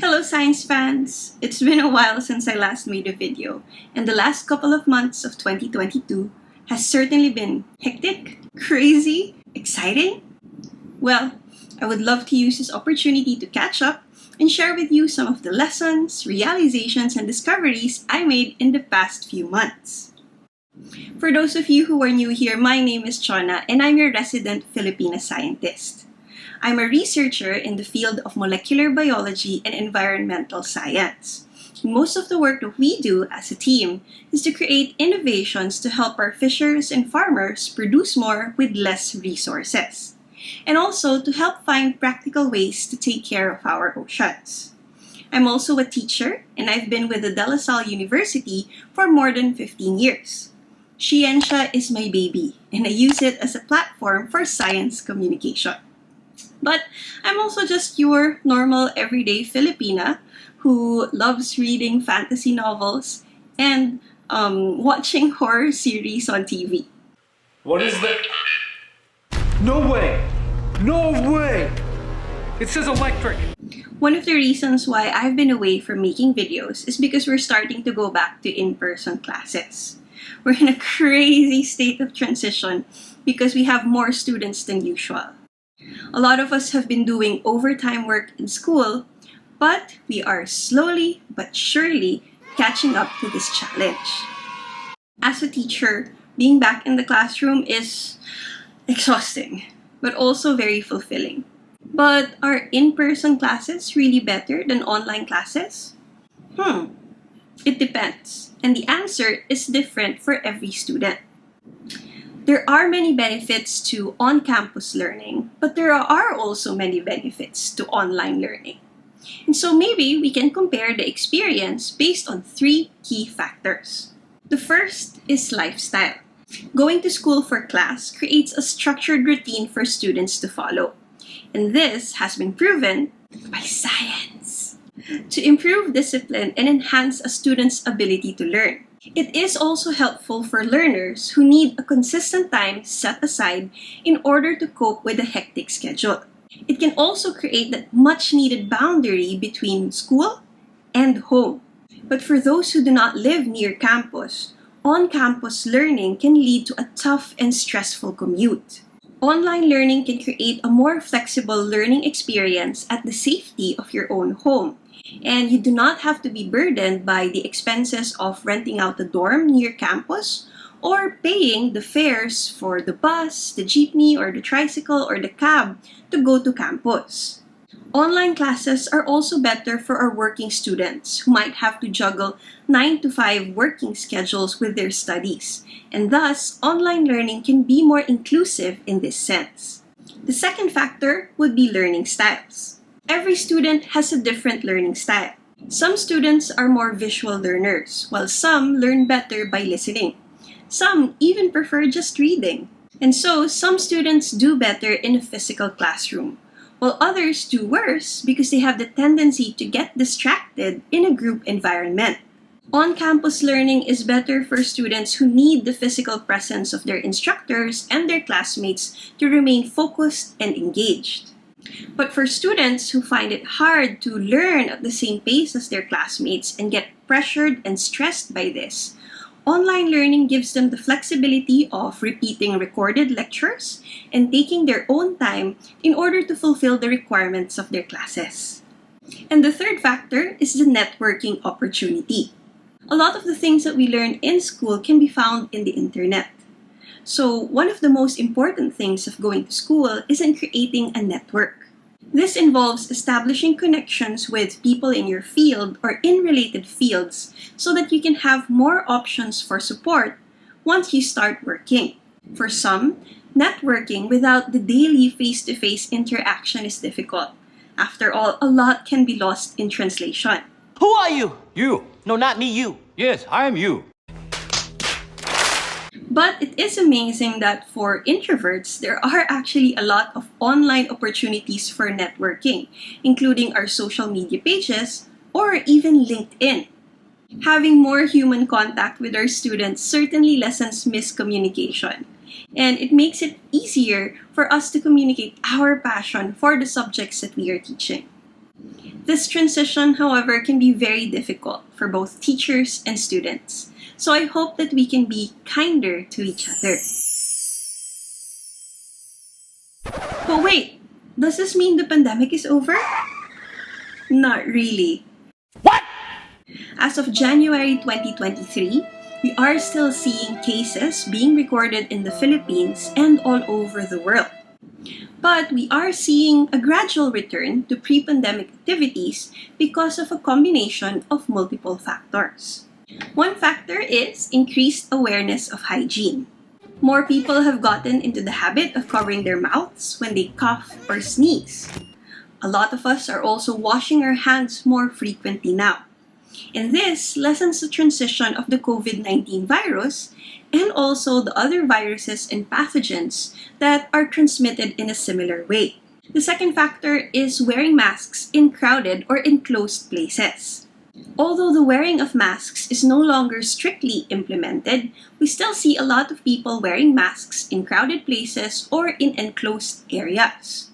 Hello science fans! It's been a while since I last made a video, and the last couple of months of 2022 has certainly been hectic, crazy, exciting. Well, I would love to use this opportunity to catch up and share with you some of the lessons, realizations, and discoveries I made in the past few months. For those of you who are new here, my name is Chona and I'm your resident Filipina scientist. I'm a researcher in the field of molecular biology and environmental science. Most of the work that we do as a team is to create innovations to help our fishers and farmers produce more with less resources, and also to help find practical ways to take care of our oceans. I'm also a teacher, and I've been with the De La Salle University for more than 15 years. SHE-ensya is my baby, and I use it as a platform for science communication. But I'm also just your normal everyday Filipina who loves reading fantasy novels and watching horror series on TV. What is that? No way! No way! It says electric! One of the reasons why I've been away from making videos is because we're starting to go back to in-person classes. We're in a crazy state of transition because we have more students than usual. A lot of us have been doing overtime work in school, but we are slowly but surely catching up to this challenge. As a teacher, being back in the classroom is exhausting, but also very fulfilling. But are in-person classes really better than online classes? It depends, and the answer is different for every student. There are many benefits to on-campus learning, but there are also many benefits to online learning. And so maybe we can compare the experience based on 3 key factors. The first is lifestyle. Going to school for class creates a structured routine for students to follow. And this has been proven by science to improve discipline and enhance a student's ability to learn. It is also helpful for learners who need a consistent time set aside in order to cope with a hectic schedule. It can also create that much-needed boundary between school and home. But for those who do not live near campus, on-campus learning can lead to a tough and stressful commute. Online learning can create a more flexible learning experience at the safety of your own home. And you do not have to be burdened by the expenses of renting out a dorm near campus or paying the fares for the bus, the jeepney, or the tricycle, or the cab to go to campus. Online classes are also better for our working students who might have to juggle 9 to 5 working schedules with their studies, and thus online learning can be more inclusive in this sense. The second factor would be learning styles. Every student has a different learning style. Some students are more visual learners, while some learn better by listening. Some even prefer just reading. And so, some students do better in a physical classroom, while others do worse because they have the tendency to get distracted in a group environment. On-campus learning is better for students who need the physical presence of their instructors and their classmates to remain focused and engaged. But for students who find it hard to learn at the same pace as their classmates and get pressured and stressed by this, online learning gives them the flexibility of repeating recorded lectures and taking their own time in order to fulfill the requirements of their classes. And the third factor is the networking opportunity. A lot of the things that we learn in school can be found in the internet. So one of the most important things of going to school is in creating a network. This involves establishing connections with people in your field or in related fields so that you can have more options for support once you start working. For some, networking without the daily face-to-face interaction is difficult. After all, a lot can be lost in translation. Who are you? You. No, not me, you. Yes, I am you. But it is amazing that for introverts, there are actually a lot of online opportunities for networking, including our social media pages or even LinkedIn. Having more human contact with our students certainly lessens miscommunication, and it makes it easier for us to communicate our passion for the subjects that we are teaching. This transition, however, can be very difficult for both teachers and students. So I hope that we can be kinder to each other. But wait, does this mean the pandemic is over? Not really. What? As of January 2023, we are still seeing cases being recorded in the Philippines and all over the world. But we are seeing a gradual return to pre-pandemic activities because of a combination of multiple factors. One factor is increased awareness of hygiene. More people have gotten into the habit of covering their mouths when they cough or sneeze. A lot of us are also washing our hands more frequently now. And this lessens the transition of the COVID-19 virus and also the other viruses and pathogens that are transmitted in a similar way. The second factor is wearing masks in crowded or enclosed places. Although the wearing of masks is no longer strictly implemented, we still see a lot of people wearing masks in crowded places or in enclosed areas.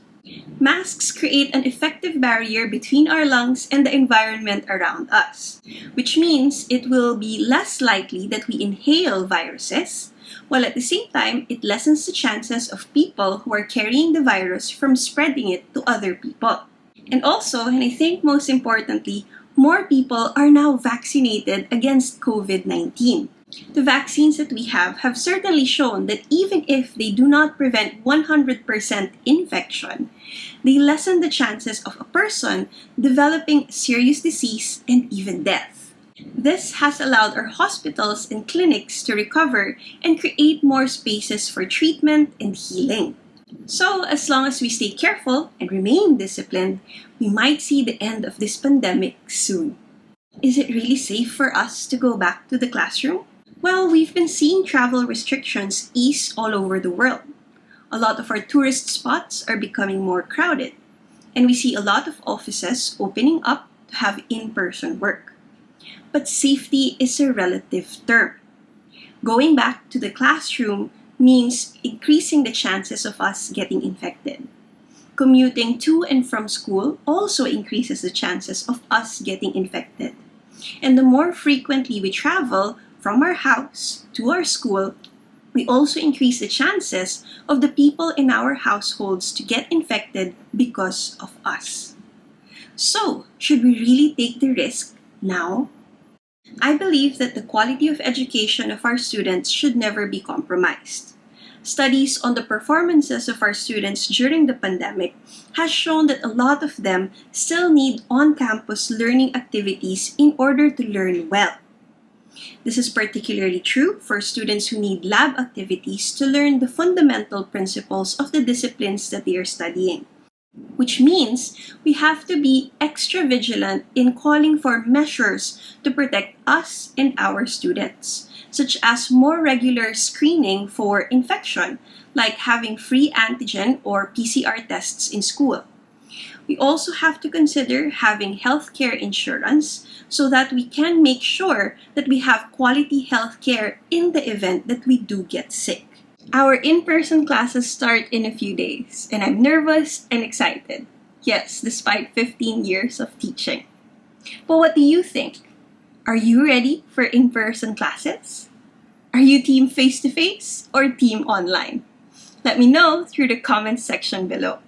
Masks create an effective barrier between our lungs and the environment around us, which means it will be less likely that we inhale viruses, while at the same time, it lessens the chances of people who are carrying the virus from spreading it to other people. And also, and I think most importantly, more people are now vaccinated against COVID-19. The vaccines that we have certainly shown that even if they do not prevent 100% infection, they lessen the chances of a person developing serious disease and even death. This has allowed our hospitals and clinics to recover and create more spaces for treatment and healing. So, as long as we stay careful and remain disciplined, we might see the end of this pandemic soon. Is it really safe for us to go back to the classroom? Well, we've been seeing travel restrictions ease all over the world. A lot of our tourist spots are becoming more crowded, and we see a lot of offices opening up to have in-person work. But safety is a relative term. Going back to the classroom means increasing the chances of us getting infected. Commuting to and from school also increases the chances of us getting infected. And the more frequently we travel from our house to our school, we also increase the chances of the people in our households to get infected because of us. So, should we really take the risk now? I believe that the quality of education of our students should never be compromised. Studies on the performances of our students during the pandemic has shown that a lot of them still need on-campus learning activities in order to learn well. This is particularly true for students who need lab activities to learn the fundamental principles of the disciplines that they are studying. Which means we have to be extra vigilant in calling for measures to protect us and our students, such as more regular screening for infection, like having free antigen or PCR tests in school. We also have to consider having healthcare insurance so that we can make sure that we have quality healthcare in the event that we do get sick. Our in-person classes start in a few days, and I'm nervous and excited. Yes, despite 15 years of teaching. But what do you think? Are you ready for in-person classes? Are you team face-to-face or team online? Let me know through the comments section below.